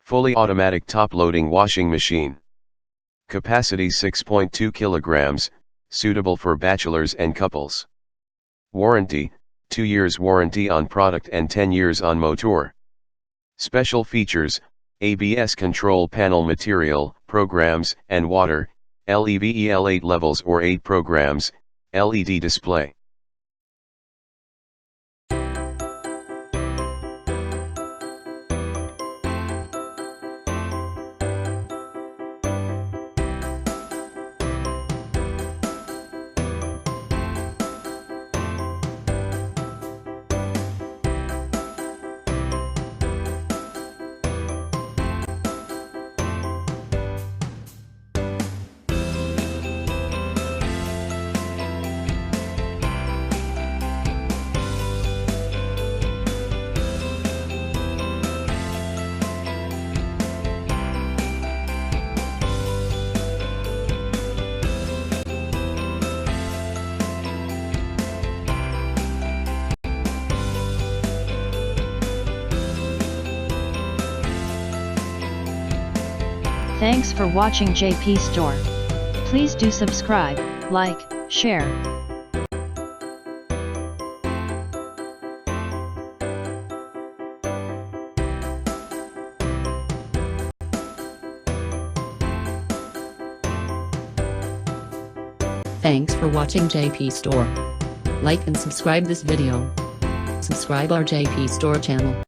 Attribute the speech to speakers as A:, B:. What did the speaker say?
A: Fully automatic top-loading washing machine. Capacity 6.2 kilograms, suitable for bachelors and couples. Warranty, 2 years warranty on product and 10 years on motor. Special features, ABS control panel material, programs, and water, LEVEL 8 levels or 8 programs, LED display.
B: Thanks for watching JP Store. Please do subscribe, like, share.
C: Thanks for watching JP Store. Like and subscribe this video. Subscribe our JP Store channel.